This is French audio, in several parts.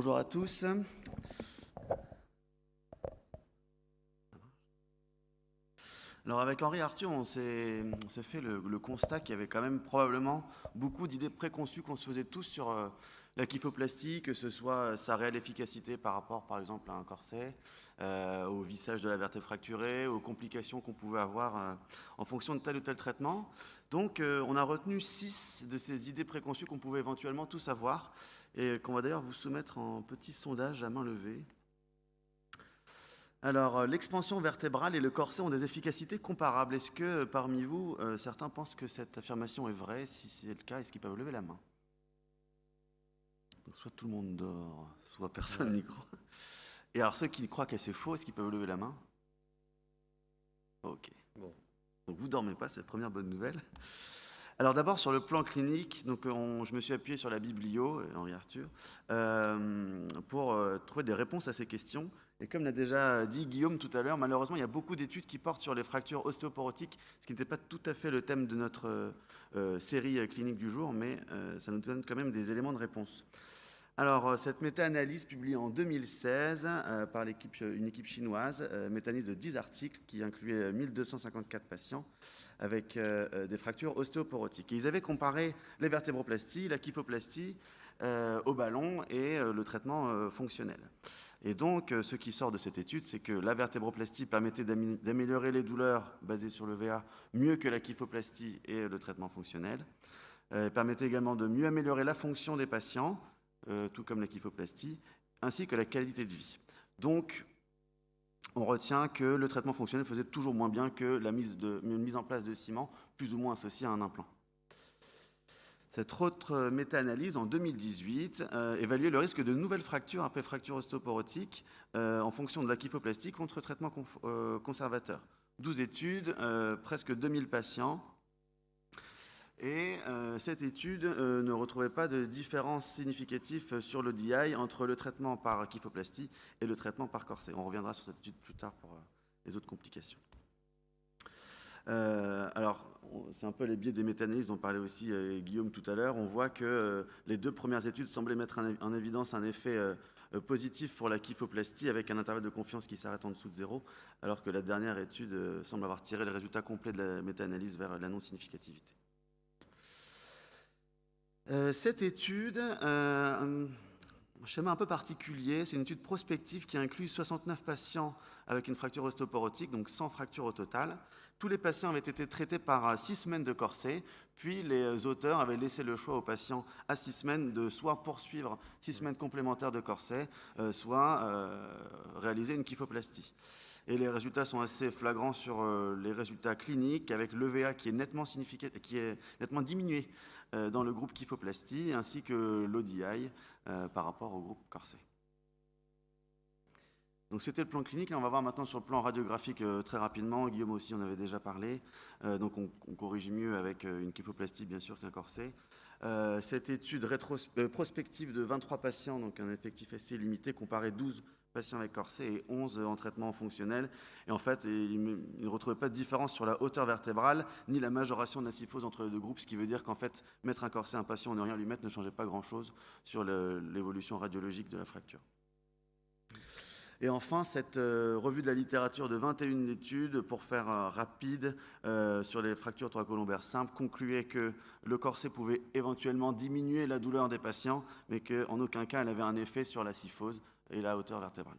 Bonjour à tous. Alors avec Henri Arthur, on s'est fait le constat qu'il y avait quand même probablement beaucoup d'idées préconçues qu'on se faisait tous sur la kyphoplastie, que ce soit sa réelle efficacité par rapport par exemple à un corset, au vissage de la vertèbre fracturée, aux complications qu'on pouvait avoir en fonction de tel ou tel traitement. Donc on a retenu 6 de ces idées préconçues qu'on pouvait éventuellement tous avoir et qu'on va d'ailleurs vous soumettre en petit sondage à main levée. Alors, l'expansion vertébrale et le corset ont des efficacités comparables. Est-ce que parmi vous, certains pensent que cette affirmation est vraie? Si c'est le cas, est-ce qu'ils peuvent lever la main? Donc, soit tout le monde dort, soit personne n'y croit. Et alors, ceux qui croient que c'est faux, est-ce qu'ils peuvent lever la main? Ok. Bon. Donc, vous ne dormez pas, c'est la première bonne nouvelle. Alors d'abord sur le plan clinique, donc je me suis appuyé sur la biblio, Henri Arthur, pour trouver des réponses à ces questions. Et comme l'a déjà dit Guillaume tout à l'heure, malheureusement il y a beaucoup d'études qui portent sur les fractures ostéoporotiques, ce qui n'était pas tout à fait le thème de notre série clinique du jour, mais ça nous donne quand même des éléments de réponse. Alors, cette méta-analyse publiée en 2016 par une équipe chinoise, méta-analyse de 10 articles qui incluait 1254 patients avec des fractures ostéoporotiques. Et ils avaient comparé les vertébroplasties, la kyphoplastie au ballon et le traitement fonctionnel. Et donc, ce qui sort de cette étude, c'est que la vertébroplastie permettait d'améliorer les douleurs basées sur le VA mieux que la kyphoplastie et le traitement fonctionnel. Elle permettait également de mieux améliorer la fonction des patients, tout comme la kyphoplastie, ainsi que la qualité de vie. Donc, on retient que le traitement fonctionnel faisait toujours moins bien que une mise en place de ciment, plus ou moins associée à un implant. Cette autre méta-analyse, en 2018, évaluait le risque de nouvelles fractures après fracture ostéoporotique en fonction de la kyphoplastie contre traitement conservateur. 12 études, presque 2000 patients. Et cette étude ne retrouvait pas de différence significative sur le DI entre le traitement par kyphoplastie et le traitement par corset. On reviendra sur cette étude plus tard pour les autres complications. Alors, c'est un peu les biais des méta-analyses dont parlait aussi Guillaume tout à l'heure. On voit que les deux premières études semblaient mettre en évidence un effet positif pour la kyphoplastie avec un intervalle de confiance qui s'arrête en dessous de 0, alors que la dernière étude semble avoir tiré le résultat complet de la méta-analyse vers la non-significativité. Cette étude, un schéma un peu particulier, c'est une étude prospective qui inclut 69 patients avec une fracture ostéoporotique, donc 100 fractures au total. Tous les patients avaient été traités par 6 semaines de corset, puis les auteurs avaient laissé le choix aux patients à 6 semaines de soit poursuivre 6 semaines complémentaires de corset, soit réaliser une kyphoplastie. Et les résultats sont assez flagrants sur les résultats cliniques, avec l'EVA qui est nettement diminué dans le groupe kyphoplastie, ainsi que l'ODI par rapport au groupe corset. Donc c'était le plan clinique. Là, on va voir maintenant sur le plan radiographique très rapidement. Guillaume aussi en avait déjà parlé. Donc on corrige mieux avec une kyphoplastie bien sûr qu'un corset. Cette étude prospective de 23 patients, donc un effectif assez limité, comparait 12 patients avec corset et 11 en traitement fonctionnel. Et en fait, il ne retrouvait pas de différence sur la hauteur vertébrale ni la majoration de la syphose entre les deux groupes, ce qui veut dire qu'en fait, mettre un corset à un patient ou ne rien lui mettre ne changeait pas grand-chose sur l'évolution radiologique de la fracture. Et enfin, cette revue de la littérature de 21 études, pour faire rapide, sur les fractures thoracolombaires simples, concluait que le corset pouvait éventuellement diminuer la douleur des patients, mais qu'en aucun cas elle avait un effet sur la syphose et la hauteur vertébrale.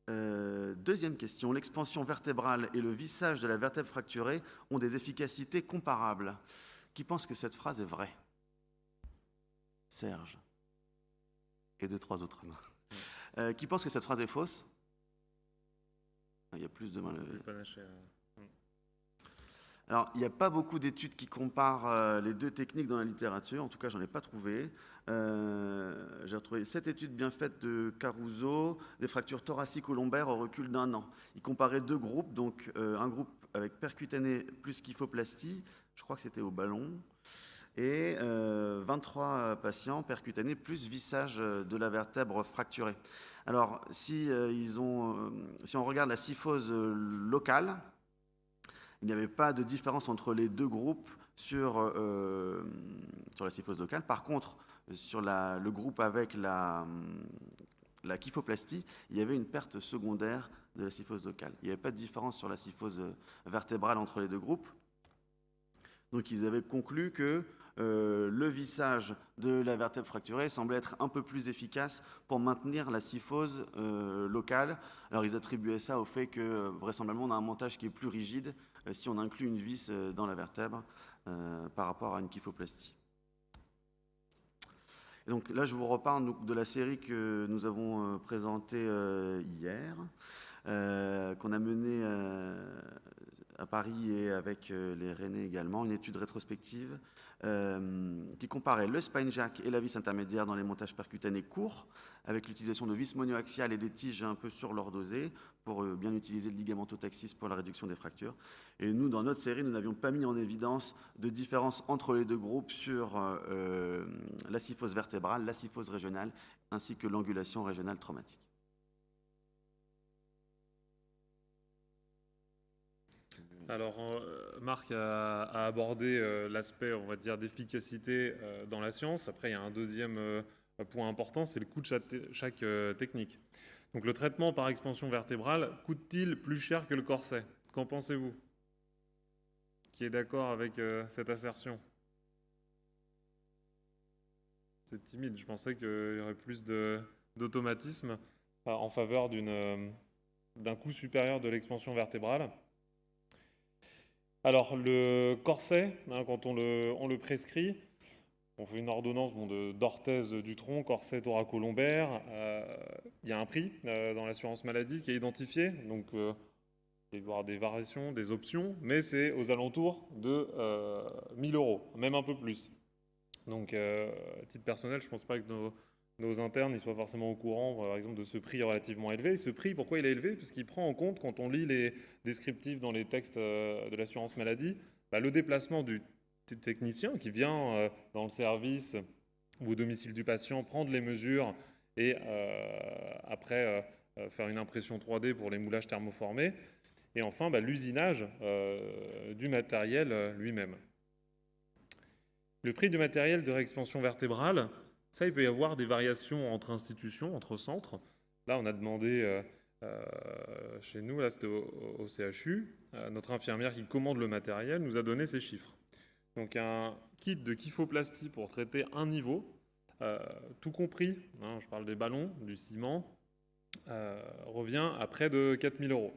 Deuxième question, l'expansion vertébrale et le vissage de la vertèbre fracturée ont des efficacités comparables. Qui pense que cette phrase est vraie? Serge. Et 2-3 autres mains. Qui pense que cette phrase est fausse? Il y a plus de mains levées. Alors, il n'y a pas beaucoup d'études qui comparent les deux techniques dans la littérature. En tout cas, j'en ai pas trouvé. J'ai retrouvé 7 études bien faites de Caruso, des fractures thoracico-lombaires au recul d'1 an. Il comparait 2 groupes, donc un groupe avec percutané plus kyphoplastie, je crois que c'était au ballon, et 23 patients percutanés plus vissage de la vertèbre fracturée. Alors, si on regarde la syphose locale, il n'y avait pas de différence entre les deux groupes sur la syphose locale. Par contre, sur le groupe avec la kyphoplastie, il y avait une perte secondaire de la kyphose locale. Il n'y avait pas de différence sur la kyphose vertébrale entre les deux groupes. Donc ils avaient conclu que le vissage de la vertèbre fracturée semblait être un peu plus efficace pour maintenir la kyphose locale. Alors ils attribuaient ça au fait que vraisemblablement on a un montage qui est plus rigide si on inclut une vis dans la vertèbre par rapport à une kyphoplastie. Et donc là je vous reparle de la série que nous avons présentée hier, qu'on a menée à Paris et avec les Rennais également, une étude rétrospective qui comparait le spine jack et la vis intermédiaire dans les montages percutanés courts, avec l'utilisation de vis monoaxiales et des tiges un peu surlordosées pour bien utiliser le ligamento-taxis pour la réduction des fractures. Et nous, dans notre série, nous n'avions pas mis en évidence de différence entre les deux groupes sur la kyphose vertébrale, la kyphose régionale, ainsi que l'angulation régionale traumatique. Alors, Marc a abordé l'aspect, on va dire, d'efficacité dans la science. Après, il y a un deuxième point important, c'est le coût de chaque technique. Donc, le traitement par expansion vertébrale coûte-t-il plus cher que le corset? Qu'en pensez-vous? Qui est d'accord avec cette assertion? C'est timide. Je pensais qu'il y aurait plus d'automatisme en faveur d'un coût supérieur de l'expansion vertébrale. Alors, le corset, quand on le prescrit, on fait une ordonnance d'orthèse du tronc, corset thoracolombaire. Il y a un prix dans l'assurance maladie qui est identifié. Donc, il va y avoir des variations, des options, mais c'est aux alentours de 1000 €, même un peu plus. Donc, à titre personnel, je ne pense pas que nos internes soient forcément au courant, par exemple, de ce prix relativement élevé. Et ce prix, pourquoi il est élevé? Parce qu'il prend en compte, quand on lit les descriptifs dans les textes de l'assurance maladie, le déplacement du technicien qui vient dans le service ou au domicile du patient, prendre les mesures et après faire une impression 3D pour les moulages thermoformés. Et enfin, l'usinage du matériel lui-même. Le prix du matériel de réexpansion vertébrale, ça, il peut y avoir des variations entre institutions, entre centres. Là, on a demandé chez nous, là c'était au CHU, notre infirmière qui commande le matériel nous a donné ces chiffres. Donc un kit de kyphoplastie pour traiter un niveau, tout compris, je parle des ballons, du ciment, revient à près de 4000 €.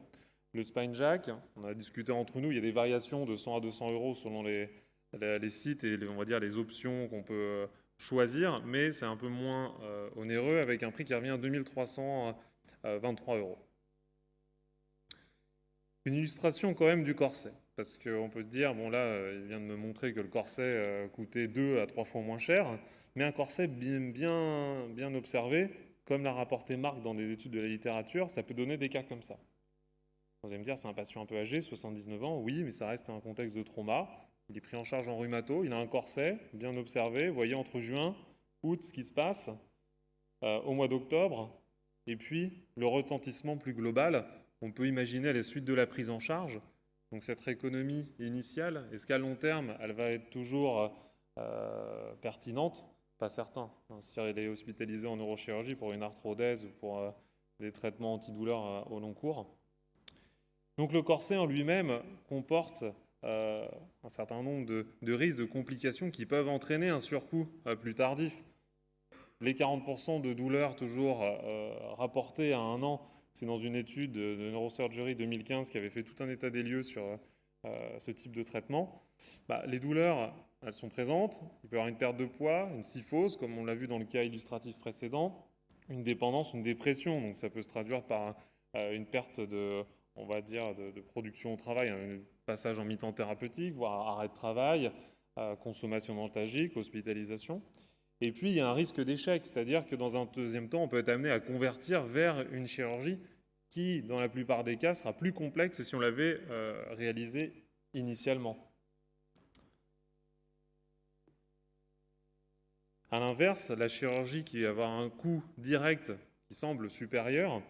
Le spine jack, on a discuté entre nous, il y a des variations de 100 à 200 € selon les sites et on va dire les options qu'on peut choisir, mais c'est un peu moins onéreux avec un prix qui revient à 2323 €. Une illustration quand même du corset, parce qu'on peut se dire, bon là, il vient de me montrer que le corset coûtait 2 à 3 fois moins cher, mais un corset bien observé, comme l'a rapporté Marc dans des études de la littérature, ça peut donner des cas comme ça. Vous allez me dire, c'est un patient un peu âgé, 79 ans, oui, mais ça reste un contexte de trauma. Il est pris en charge en rhumato, il a un corset bien observé. Vous voyez, entre juin, août, ce qui se passe, au mois d'octobre, et puis le retentissement plus global. On peut imaginer à la suite de la prise en charge. Donc cette économie initiale, est-ce qu'à long terme, elle va être toujours pertinente? Pas certain. Si elle est hospitalisée en neurochirurgie pour une arthrodèse ou pour des traitements antidouleurs au long cours. Donc le corset en lui-même comporte un certain nombre de risques, de complications qui peuvent entraîner un surcoût plus tardif. Les 40% de douleurs toujours rapportées à 1 an, c'est dans une étude de Neurosurgery 2015 qui avait fait tout un état des lieux sur ce type de traitement. Les douleurs, elles sont présentes. Il peut y avoir une perte de poids, une kyphose, comme on l'a vu dans le cas illustratif précédent, une dépendance, une dépression. Donc ça peut se traduire par une perte on va dire, de production au travail, un passage en mi-temps thérapeutique, voire arrêt de travail, consommation d'antalgiques, hospitalisation. Et puis, il y a un risque d'échec, c'est-à-dire que dans un deuxième temps, on peut être amené à convertir vers une chirurgie qui, dans la plupart des cas, sera plus complexe que si on l'avait réalisée initialement. A l'inverse, la chirurgie qui va avoir un coût direct qui semble supérieur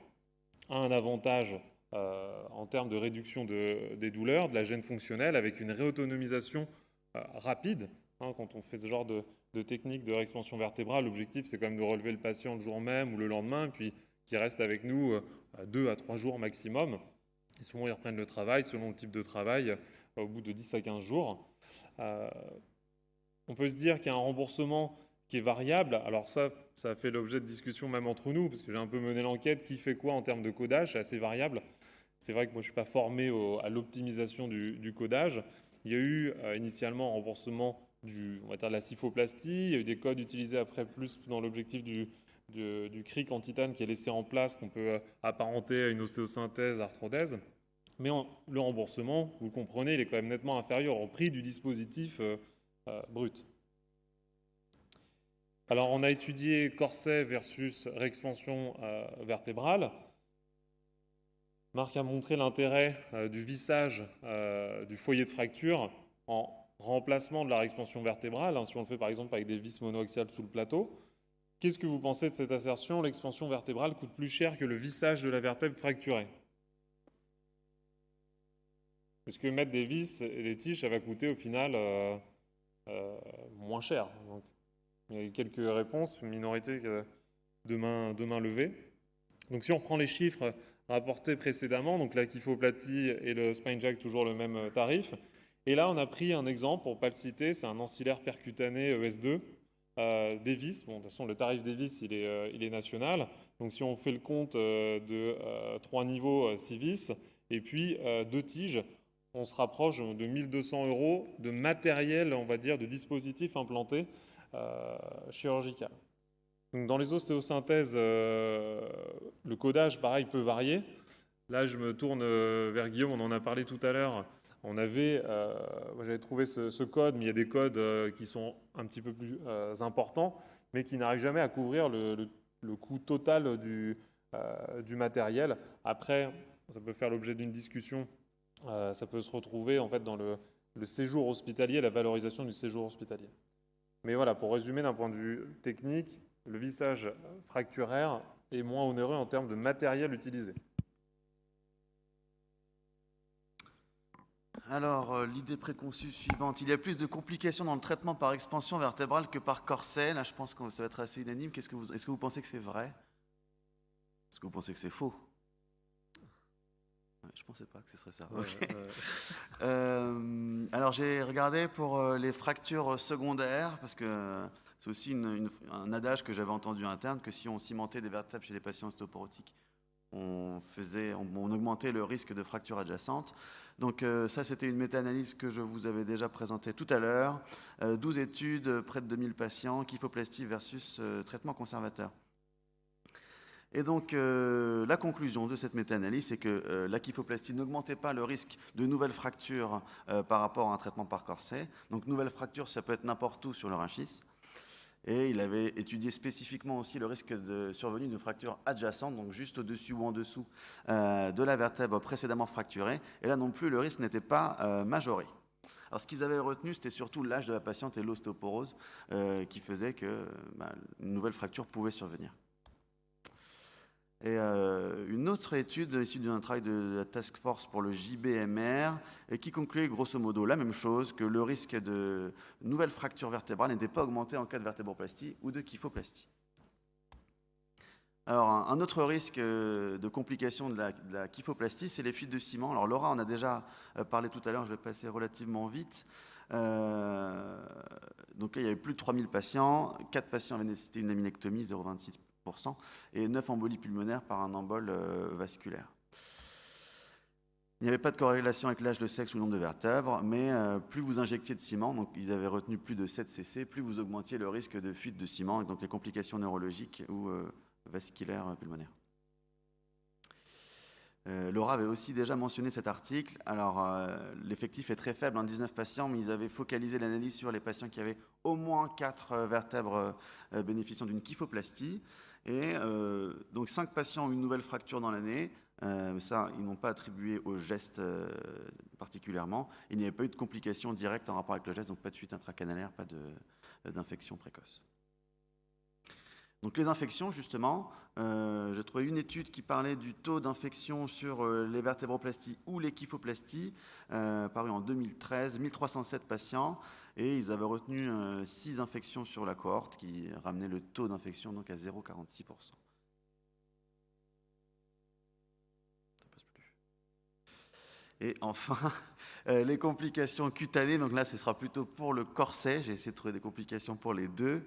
a un avantage en termes de réduction des douleurs, de la gêne fonctionnelle, avec une réautonomisation rapide. Quand on fait ce genre de de techniques de réexpansion vertébrale. L'objectif, c'est quand même de relever le patient le jour même ou le lendemain, puis qu'il reste avec nous 2 à 3 jours maximum. Et souvent, ils reprennent le travail selon le type de travail au bout de 10 à 15 jours. On peut se dire qu'il y a un remboursement qui est variable. Alors ça a fait l'objet de discussions même entre nous, parce que j'ai un peu mené l'enquête, qui fait quoi en termes de codage, c'est assez variable. C'est vrai que moi, je ne suis pas formé à l'optimisation du codage. Il y a eu initialement un remboursement on va dire de la kyphoplastie. Il y a eu des codes utilisés après plus dans l'objectif du cric en titane qui est laissé en place, qu'on peut apparenter à une ostéosynthèse, arthrodèse. Mais le remboursement, vous le comprenez, il est quand même nettement inférieur au prix du dispositif brut. Alors, on a étudié corset versus réexpansion vertébrale. Marc a montré l'intérêt du vissage du foyer de fracture en remplacement de la réexpansion vertébrale, hein, si on le fait par exemple avec des vis monoaxiales sous le plateau. Qu'est-ce que vous pensez de cette assertion? L'expansion vertébrale coûte plus cher que le vissage de la vertèbre fracturée. Est-ce que mettre des vis et des tiges, ça va coûter au final moins cher? Donc, il y a quelques réponses, une minorité de main levée. Donc si on reprend les chiffres rapportés précédemment, donc la kyphoplastie et le spine jack, toujours le même tarif. Et là, on a pris un exemple, pour ne pas le citer, c'est un ancillaire percutané ES2, des vis. Bon, de toute façon, le tarif des vis, il est national. Donc si on fait le compte de 3 niveaux, 6 vis, et puis 2 tiges, on se rapproche de 1 200 € de matériel, on va dire, de dispositifs implantés chirurgical. Donc dans les ostéosynthèses, le codage, pareil, peut varier. Là, je me tourne vers Guillaume, on en a parlé tout à l'heure. J'avais trouvé ce code, mais il y a des codes qui sont un petit peu plus importants, mais qui n'arrivent jamais à couvrir le coût total du matériel. Après, ça peut faire l'objet d'une discussion. Ça peut se retrouver en fait dans le séjour hospitalier, la valorisation du séjour hospitalier. Mais voilà, pour résumer d'un point de vue technique, le vissage fracturaire est moins onéreux en termes de matériel utilisé. Alors, l'idée préconçue suivante. Il y a plus de complications dans le traitement par expansion vertébrale que par corset. Là, je pense que ça va être assez unanime. Est-ce que vous pensez que c'est vrai? Est-ce que vous pensez que c'est faux? Je ne pensais pas que ce serait ça. Okay. Alors, j'ai regardé pour les fractures secondaires, parce que c'est aussi un adage que j'avais entendu interne, que si on cimentait des vertèbres chez les patients ostéoporotiques, on augmentait le risque de fracture adjacente. Donc ça, c'était une méta-analyse que je vous avais déjà présentée tout à l'heure. 12 études, près de 2000 patients, kyphoplastie versus traitement conservateur. Et donc, la conclusion de cette méta-analyse, c'est que la kyphoplastie n'augmentait pas le risque de nouvelles fractures par rapport à un traitement par corset. Donc, nouvelles fractures, ça peut être n'importe où sur le rachis. Et il avait étudié spécifiquement aussi le risque de survenue de fractures adjacentes, donc juste au-dessus ou en dessous de la vertèbre précédemment fracturée. Et là non plus, le risque n'était pas majoré. Alors, ce qu'ils avaient retenu, c'était surtout l'âge de la patiente et l'ostéoporose qui faisait qu'une nouvelle fracture pouvait survenir. Et une autre étude issue d'un travail de la Task Force pour le JBMR et qui concluait grosso modo la même chose, que le risque de nouvelles fractures vertébrales n'était pas augmenté en cas de vertébroplastie ou de kyphoplastie. Alors un autre risque de complication de la kyphoplastie, c'est les fuites de ciment. Alors Laura en a déjà parlé tout à l'heure, je vais passer relativement vite. Donc là, il y avait plus de 3000 patients, 4 patients avaient nécessité une laminectomie, 0,26%, et 9 embolies pulmonaires par un embole vasculaire. Il n'y avait pas de corrélation avec l'âge, le sexe ou le nombre de vertèbres, mais plus vous injectiez de ciment, donc ils avaient retenu plus de 7 cc, plus vous augmentiez le risque de fuite de ciment, et donc les complications neurologiques ou vasculaires pulmonaires. Laura avait aussi déjà mentionné cet article. Alors, l'effectif est très faible, 19 patients, mais ils avaient focalisé l'analyse sur les patients qui avaient au moins 4 vertèbres bénéficiant d'une kyphoplastie. Et donc 5 patients ont une nouvelle fracture dans l'année. Ça, ils n'ont pas attribué au geste particulièrement. Il n'y avait pas eu de complications directes en rapport avec le geste, donc pas de fuite intracanalaire, pas d'infection précoce. Donc les infections, justement, j'ai trouvé une étude qui parlait du taux d'infection sur les vertébroplasties ou les kyphoplasties, paru en 2013, 1307 patients, et ils avaient retenu 6 infections sur la cohorte qui ramenait le taux d'infection donc à 0,46%. Et enfin, les complications cutanées, donc là ce sera plutôt pour le corset, j'ai essayé de trouver des complications pour les deux.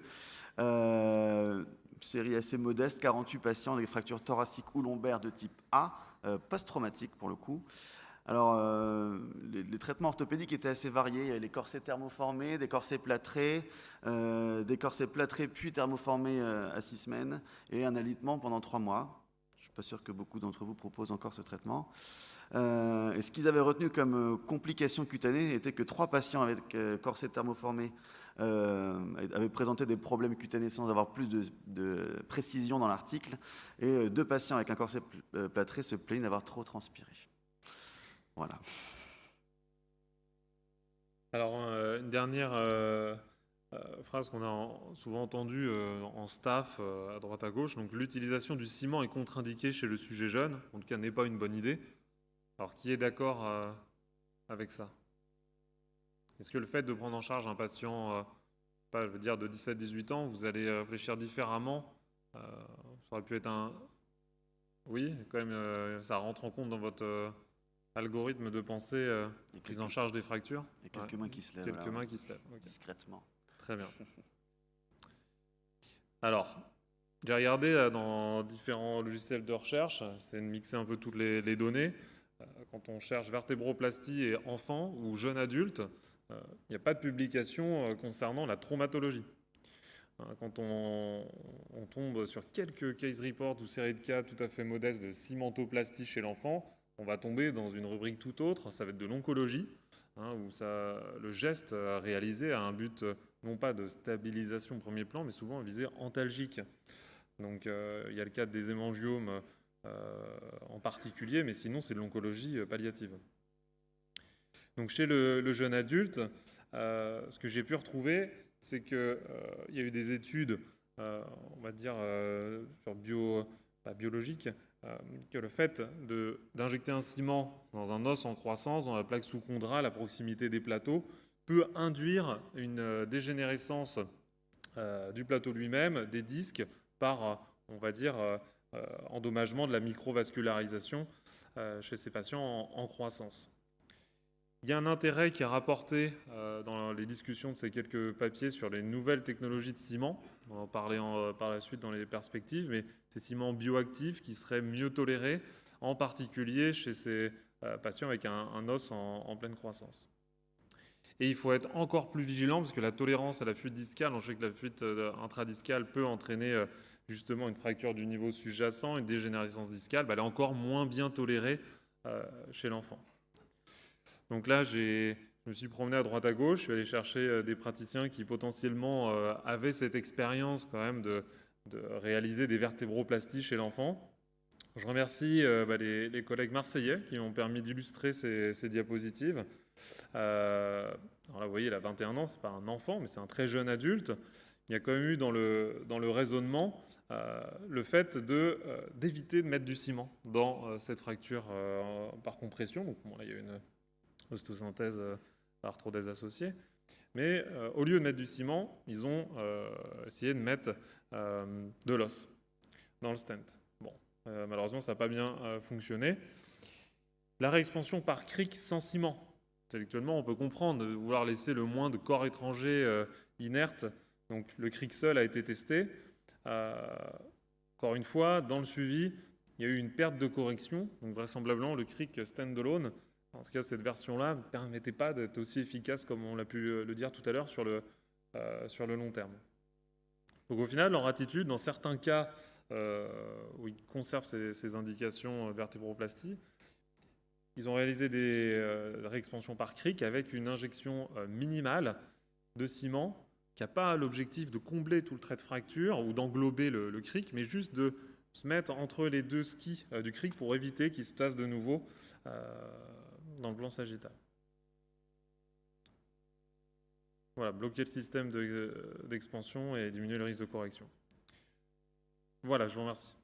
Série assez modeste, 48 patients avec des fractures thoraciques ou lombaires de type A, post-traumatiques pour le coup. Alors, les traitements orthopédiques étaient assez variés. Il y avait les corsets thermoformés, des corsets plâtrés puis thermoformés à 6 semaines, et un alitement pendant 3 mois. Je ne suis pas sûr que beaucoup d'entre vous proposent encore ce traitement. Et ce qu'ils avaient retenu comme complications cutanées était que 3 patients avec corset thermoformé avaient présenté des problèmes cutanés sans avoir plus de précision dans l'article, et 2 patients avec un corset plâtré se plaignent d'avoir trop transpiré. Voilà. Alors, une dernière phrase qu'on a souvent entendue en staff, à droite à gauche. Donc, l'utilisation du ciment est contre-indiquée chez le sujet jeune. En tout cas, n'est pas une bonne idée. Alors, qui est d'accord avec ça? Est-ce que le fait de prendre en charge un patient, je veux dire de 17-18 ans, vous allez réfléchir différemment? Ça aurait pu être un... Oui, quand même, ça rentre en compte dans votre algorithme de pensée, prise en charge des fractures? Et quelques mains qui se lèvent. Quelques mains qui se lèvent, okay. Discrètement. Très bien. Alors, j'ai regardé dans différents logiciels de recherche, c'est de mixer un peu toutes les données. Quand on cherche vertébroplastie et enfants ou jeunes adultes, il n'y a pas de publication concernant la traumatologie. Quand on tombe sur quelques case reports ou séries de cas tout à fait modestes de cimentoplastie chez l'enfant, on va tomber dans une rubrique tout autre, ça va être de l'oncologie, où le geste réalisé a un but non pas de stabilisation au premier plan, mais souvent à visée antalgique. Donc il y a le cas des hémangiomes en particulier, mais sinon c'est de l'oncologie palliative. Donc chez le jeune adulte, ce que j'ai pu retrouver, c'est qu'il y a eu des études, on va dire, biologiques, que le fait d'injecter un ciment dans un os en croissance, dans la plaque sous-chondrale, à proximité des plateaux, peut induire une dégénérescence du plateau lui-même, des disques, par, on va dire, endommagement de la microvascularisation chez ces patients en croissance. Il y a un intérêt qui est rapporté dans les discussions de ces quelques papiers sur les nouvelles technologies de ciment. On va en parler par la suite dans les perspectives, mais ces ciments bioactifs qui seraient mieux tolérés, en particulier chez ces patients avec un os en pleine croissance. Et il faut être encore plus vigilant parce que la tolérance à la fuite discale, on sait que la fuite intradiscale peut entraîner justement une fracture du niveau sous-jacent, une dégénérescence discale, elle est encore moins bien tolérée chez l'enfant. Donc là, je me suis promené à droite à gauche, je suis allé chercher des praticiens qui potentiellement avaient cette expérience quand même de réaliser des vertébroplasties chez l'enfant. Je remercie les collègues marseillais qui m'ont permis d'illustrer ces diapositives. Alors là, vous voyez, il a 21 ans, ce n'est pas un enfant, mais c'est un très jeune adulte. Il y a quand même eu dans le raisonnement le fait d'éviter de mettre du ciment dans cette fracture par compression. Donc bon, là, il y a une ostéosynthèse arthrodèse associée. Mais au lieu de mettre du ciment, ils ont essayé de mettre de l'os dans le stent. Bon, malheureusement, ça n'a pas bien fonctionné. La réexpansion par cric sans ciment. Intellectuellement, on peut comprendre de vouloir laisser le moins de corps étrangers inertes. Donc le cric seul a été testé. Encore une fois, dans le suivi, il y a eu une perte de correction. Donc vraisemblablement, le cric standalone, en tout cas cette version-là, ne permettait pas d'être aussi efficace comme on l'a pu le dire tout à l'heure sur le long terme. Donc au final, leur attitude, dans certains cas où ils conservent ces indications vertébroplastie, ils ont réalisé des réexpansions par cric avec une injection minimale de ciment qui n'a pas l'objectif de combler tout le trait de fracture ou d'englober le cric, mais juste de se mettre entre les deux skis du cric pour éviter qu'il se tasse de nouveau dans le plan sagittal. Voilà, bloquer le système d'expansion et diminuer le risque de correction. Voilà, je vous remercie.